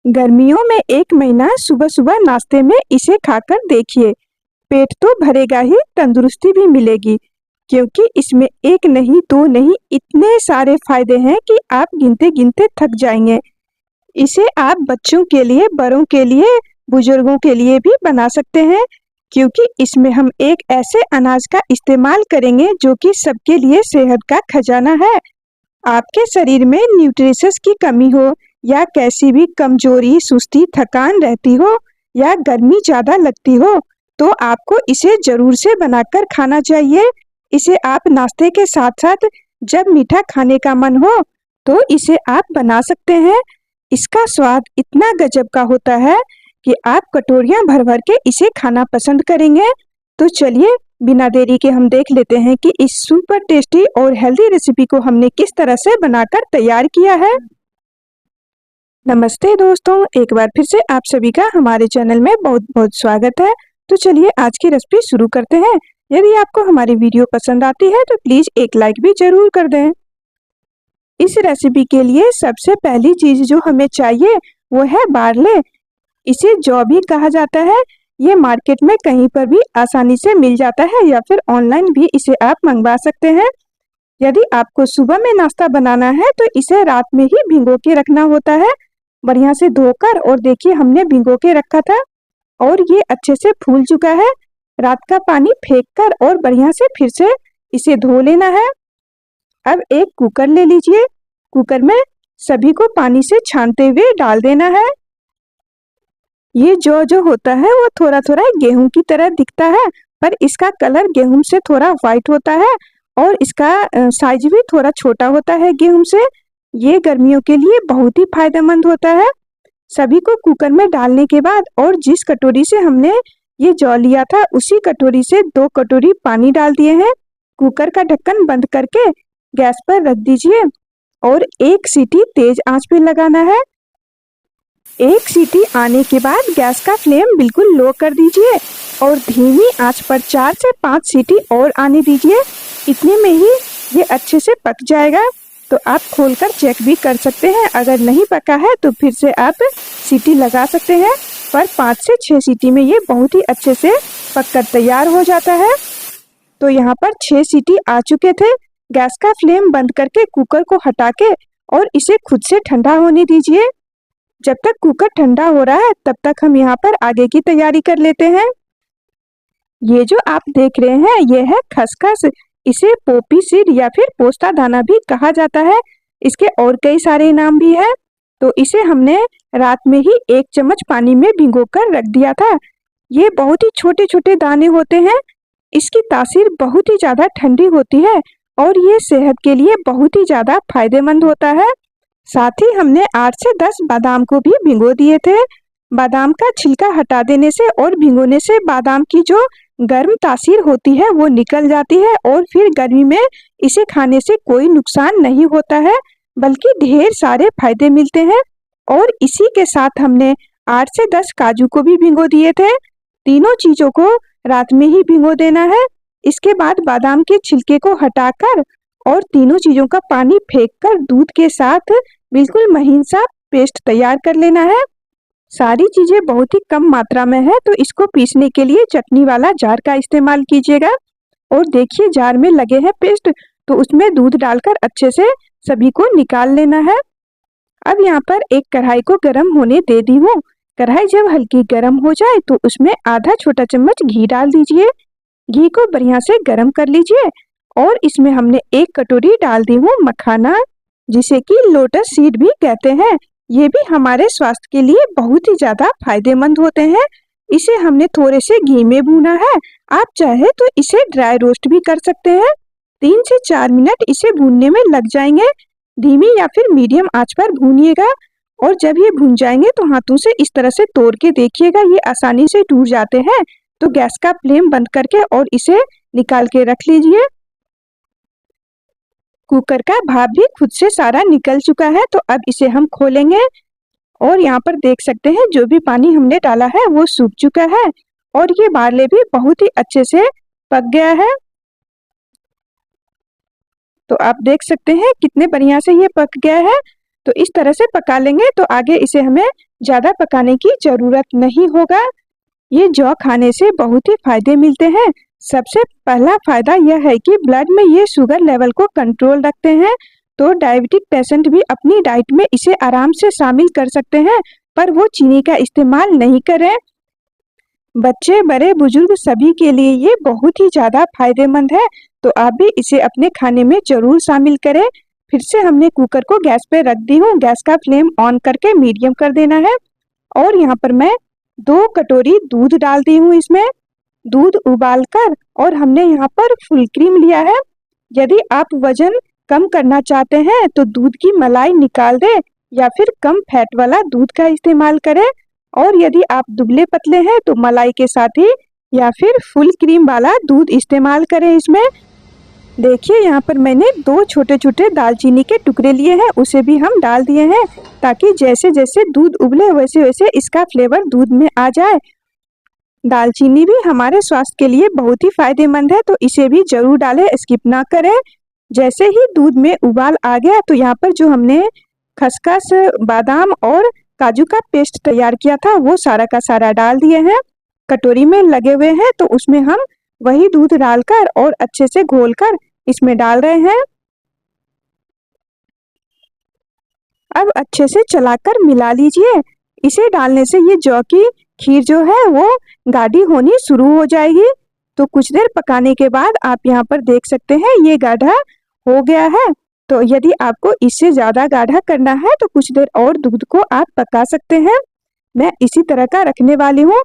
गर्मियों में एक महीना सुबह सुबह नाश्ते में इसे खाकर देखिए। पेट तो भरेगा ही, तंदुरुस्ती भी मिलेगी, क्योंकि इसमें एक नहीं दो नहीं इतने सारे फायदे हैं कि आप गिनते गिनते थक जाएंगे। इसे आप बच्चों के लिए, बड़ों के लिए, बुजुर्गों के लिए भी बना सकते हैं, क्योंकि इसमें हम एक ऐसे अनाज का इस्तेमाल करेंगे जो कि सबके लिए सेहत का खजाना है। आपके शरीर में न्यूट्रिशंस की कमी हो या कैसी भी कमजोरी, सुस्ती, थकान रहती हो या गर्मी ज्यादा लगती हो, तो आपको इसे जरूर से बनाकर खाना चाहिए। इसे आप नाश्ते के साथ साथ जब मीठा खाने का मन हो तो इसे आप बना सकते हैं। इसका स्वाद इतना गजब का होता है कि आप कटोरियां भर भर के इसे खाना पसंद करेंगे। तो चलिए बिना देरी के हम देख लेते हैं कि इस सुपर टेस्टी और हेल्दी रेसिपी को हमने किस तरह से बनाकर तैयार किया है। नमस्ते दोस्तों, एक बार फिर से आप सभी का हमारे चैनल में बहुत बहुत स्वागत है। तो चलिए आज की रेसिपी शुरू करते हैं। यदि आपको हमारी वीडियो पसंद आती है तो प्लीज एक लाइक भी जरूर कर दें। इस रेसिपी के लिए सबसे पहली चीज जो हमें चाहिए वो है बारले। इसे जौ भी कहा जाता है। ये मार्केट में कहीं पर भी आसानी से मिल जाता है या फिर ऑनलाइन भी इसे आप मंगवा सकते हैं। यदि आपको सुबह में नाश्ता बनाना है तो इसे रात में ही भिगो के रखना होता है, बढ़िया से धोकर। और देखिए हमने भिगो के रखा था और ये अच्छे से फूल चुका है। रात का पानी फेंक कर और बढ़िया से फिर से इसे धो लेना है। अब एक कुकर ले लीजिए। कुकर में सभी को पानी से छानते हुए डाल देना है। ये जो होता है वो थोड़ा थोड़ा गेहूं की तरह दिखता है, पर इसका कलर गेहूं से थोड़ा व्हाइट होता है और इसका साइज भी थोड़ा छोटा होता है गेहूं से। ये गर्मियों के लिए बहुत ही फायदेमंद होता है। सभी को कुकर में डालने के बाद और जिस कटोरी से हमने ये जौ लिया था उसी कटोरी से 2 कटोरी पानी डाल दिए हैं। कुकर का ढक्कन बंद करके गैस पर रख दीजिए और एक सीटी तेज आंच पे लगाना है। एक सीटी आने के बाद गैस का फ्लेम बिल्कुल लो कर दीजिए और धीमी आंच पर 4 से 5 सीटी और आने दीजिए। इतने में ही ये अच्छे से पक जाएगा। तो आप खोलकर चेक भी कर सकते हैं, अगर नहीं पका है तो फिर से आप सीटी लगा सकते हैं। पर 5 से 6 सीटी में ये बहुत ही अच्छे से पककर तैयार हो जाता है। तो यहाँ पर 6 सीटी आ चुके थे। गैस का फ्लेम बंद करके कुकर को हटा के और इसे खुद से ठंडा होने दीजिए। जब तक कुकर ठंडा हो रहा है तब तक हम यहाँ पर आगे की तैयारी कर लेते हैं। ये जो आप देख रहे हैं ये है खसखस। इसे पोपी सीड या फिर पोस्ता दाना भी कहा जाता है। इसके और कई सारे नाम भी है। तो इसे हमने रात में ही 1 चम्मच पानी में भिगोकर रख दिया था। ये बहुत ही छोटे छोटे दाने होते हैं। इसकी तासीर बहुत ही ज्यादा ठंडी होती है और ये सेहत के लिए बहुत ही ज्यादा फायदेमंद होता है। साथ ही हमने 8 से 10 बादाम को भी भिगो दिए थे। बादाम का छिलका हटा देने से और भिगोने से बादाम की जो गर्म तासीर होती है वो निकल जाती है और फिर गर्मी में इसे खाने से कोई नुकसान नहीं होता है, बल्कि ढेर सारे फायदे मिलते हैं। और इसी के साथ हमने 8 से 10 काजू को भी भिगो दिए थे। तीनों चीजों को रात में ही भिगो देना है। इसके बाद बादाम के छिलके को हटाकर और तीनों चीजों का पानी फेंककर दूध के साथ बिल्कुल महीन सा पेस्ट तैयार कर लेना है। सारी चीजें बहुत ही कम मात्रा में है, तो इसको पीसने के लिए चटनी वाला जार का इस्तेमाल कीजिएगा। और देखिए जार में लगे हैं पेस्ट, तो उसमें दूध डालकर अच्छे से सभी को निकाल लेना है। अब यहाँ पर एक कढ़ाई को गर्म होने दे दी हूँ। कढ़ाई जब हल्की गर्म हो जाए तो उसमें आधा छोटा चम्मच घी डाल दीजिए। घी को बढ़िया से गर्म कर लीजिए और इसमें हमने 1 कटोरी डाल दी हूँ मखाना, जिसे कि लोटस सीड भी कहते हैं। ये भी हमारे स्वास्थ्य के लिए बहुत ही ज्यादा फायदेमंद होते हैं। इसे हमने थोड़े से घी में भूना है। आप चाहे तो इसे ड्राई रोस्ट भी कर सकते हैं। 3 से 4 मिनट इसे भूनने में लग जाएंगे। धीमी या फिर मीडियम आंच पर भूनिएगा और जब ये भून जाएंगे तो हाथों से इस तरह से तोड़ के देखिएगा, ये आसानी से टूट जाते हैं। तो गैस का फ्लेम बंद करके और इसे निकाल के रख लीजिए। कुकर का भाप भी खुद से सारा निकल चुका है। तो अब इसे हम खोलेंगे और यहाँ पर देख सकते हैं जो भी पानी हमने डाला है वो सूख चुका है और ये बारले भी बहुत ही अच्छे से पक गया है। तो आप देख सकते हैं कितने बढ़िया से ये पक गया है। तो इस तरह से पका लेंगे तो आगे इसे हमें ज़्यादा पकाने की ज़रूरत नहीं होगा। ये जौ खाने से बहुत ही फायदे मिलते हैं। सबसे पहला फायदा यह है कि ब्लड में ये शुगर लेवल को कंट्रोल रखते हैं, तो डायबिटिक पेशेंट भी अपनी डाइट में इसे आराम से शामिल कर सकते हैं, पर वो चीनी का इस्तेमाल नहीं करें। बच्चे, बड़े बुजुर्ग सभी के लिए ये बहुत ही ज़्यादा फायदेमंद है, तो आप भी इसे अपने खाने में ज़रूर शामिल करें। फिर से हमने कुकर को गैस पे रख दी हूँ। गैस का फ्लेम ऑन करके मीडियम कर देना है और यहाँ पर मैं 2 कटोरी दूध डाल दी हूँ इसमें। दूध उबालकर और हमने यहाँ पर फुल क्रीम लिया है। यदि आप वजन कम करना चाहते हैं तो दूध की मलाई निकाल दें या फिर कम फैट वाला दूध का इस्तेमाल करें, और यदि आप दुबले पतले हैं तो मलाई के साथ ही या फिर फुल क्रीम वाला दूध इस्तेमाल करें इसमें। देखिए यहाँ पर मैंने 2 छोटे छोटे दालचीनी के टुकड़े लिए हैं, उसे भी हम डाल दिए हैं ताकि जैसे जैसे दूध उबले वैसे वैसे इसका फ्लेवर दूध में आ जाए। दालचीनी भी हमारे स्वास्थ्य के लिए बहुत ही फायदेमंद है, तो इसे भी जरूर डालें, स्किप ना करें। जैसे ही दूध में उबाल आ गया तो यहाँ पर जो हमने खसखस, बादाम और काजू का पेस्ट तैयार किया था वो सारा का सारा डाल दिए हैं। कटोरी में लगे हुए हैं तो उसमें हम वही दूध डालकर और अच्छे से घोलकर इसमें डाल रहे हैं। अब अच्छे से चलाकर मिला लीजिए। इसे डालने से ये जौ की खीर जो है वो गाढ़ी होनी शुरू हो जाएगी। तो कुछ देर पकाने के बाद आप यहाँ पर देख सकते हैं ये गाढ़ा हो गया है। तो यदि आपको इससे ज़्यादा गाढ़ा करना है तो कुछ देर और दूध को आप पका सकते हैं। मैं इसी तरह का रखने वाली हूँ।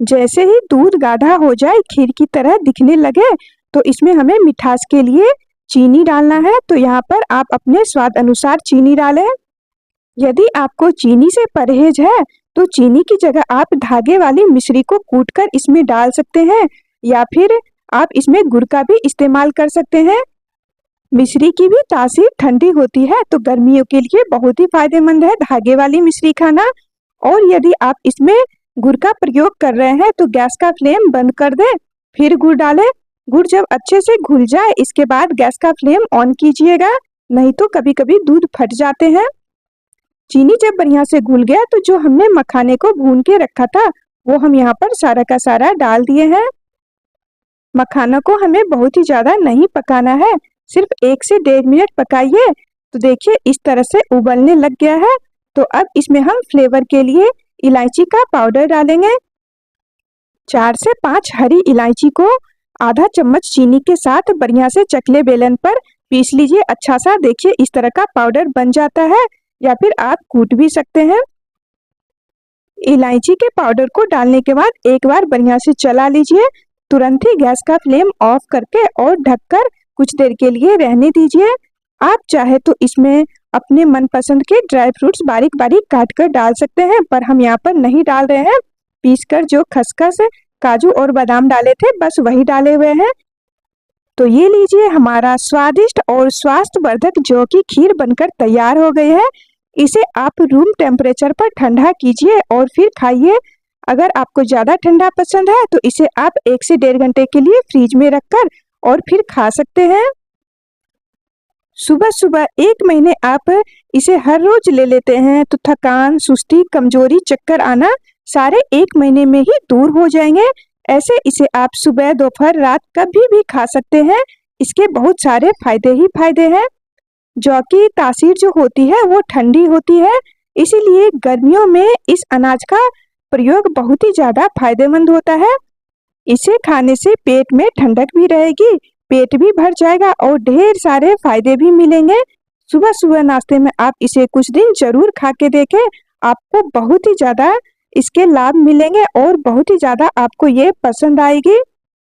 जैसे ही दूध गाढ़ा हो जाए, खीर की तरह दिखने लगे, तो इसमें हमें मिठास के लिए चीनी डालना है। तो यहाँ पर आप अपने स्वाद अनुसार चीनी डालें। यदि आपको चीनी से परहेज है तो चीनी की जगह आप धागे वाली मिश्री को कूटकर इसमें डाल सकते हैं, या फिर आप इसमें गुड़ का भी इस्तेमाल कर सकते हैं। मिश्री की भी तासीर ठंडी होती है, तो गर्मियों के लिए बहुत ही फायदेमंद है धागे वाली मिश्री खाना। और यदि आप इसमें गुड़ का प्रयोग कर रहे हैं तो गैस का फ्लेम बंद कर दें, फिर गुड़ डालें। गुड़ जब अच्छे से घुल जाए इसके बाद गैस का फ्लेम ऑन कीजिएगा, नहीं तो कभी कभी दूध फट जाते हैं। चीनी जब बढ़िया से घुल गया तो जो हमने मखाने को भून के रखा था वो हम यहाँ पर सारा का सारा डाल दिए हैं। मखाना को हमें बहुत ही ज्यादा नहीं पकाना है, सिर्फ 1 से 1.5 मिनट पकाइए। तो देखिए इस तरह से उबलने लग गया है। तो अब इसमें हम फ्लेवर के लिए इलायची का पाउडर डालेंगे। 4 से 5 हरी इलायची को आधा चम्मच चीनी के साथ बढ़िया से चकले बेलन पर पीस लीजिए। अच्छा सा देखिए इस तरह का पाउडर बन जाता है, या फिर आप कूट भी सकते हैं। इलायची के पाउडर को डालने के बाद एक बार बढ़िया से चला लीजिए। तुरंत ही गैस का फ्लेम ऑफ करके और ढककर कुछ देर के लिए रहने दीजिए। आप चाहे तो इसमें अपने मनपसंद के ड्राई फ्रूट्स बारीक बारीक काट कर डाल सकते हैं, पर हम यहाँ पर नहीं डाल रहे हैं। पीसकर जो खसखस, काजू और बादाम डाले थे बस वही डाले हुए हैं। तो ये लीजिए, हमारा स्वादिष्ट और स्वास्थ्यवर्धक जौ की खीर बनकर तैयार हो गई है। इसे आप रूम टेम्परेचर पर ठंडा कीजिए और फिर खाइए। अगर आपको ज़्यादा ठंडा पसंद है तो इसे आप 1 से 1.5 घंटे के लिए फ्रिज में रखकर और फिर खा सकते हैं। सुबह सुबह 1 महीने आप इसे हर रोज ले लेते हैं तो थकान, सुस्ती, कमजोरी, चक्कर आना सारे 1 महीने में ही दूर हो जाएंगे। ऐसे इसे आप सुबह, दोपहर, रात कभी भी खा सकते हैं। इसके बहुत सारे फायदे ही फायदे हैं। जौ की तासीर जो होती है वो ठंडी होती है, इसीलिए गर्मियों में इस अनाज का प्रयोग बहुत ही ज़्यादा फायदेमंद होता है। इसे खाने से पेट में ठंडक भी रहेगी, पेट भी भर जाएगा और ढेर सारे फायदे भी मिलेंगे। सुबह सुबह नाश्ते में आप इसे कुछ दिन जरूर खा के देखें, आपको बहुत ही ज़्यादा इसके लाभ मिलेंगे और बहुत ही ज़्यादा आपको ये पसंद आएगी।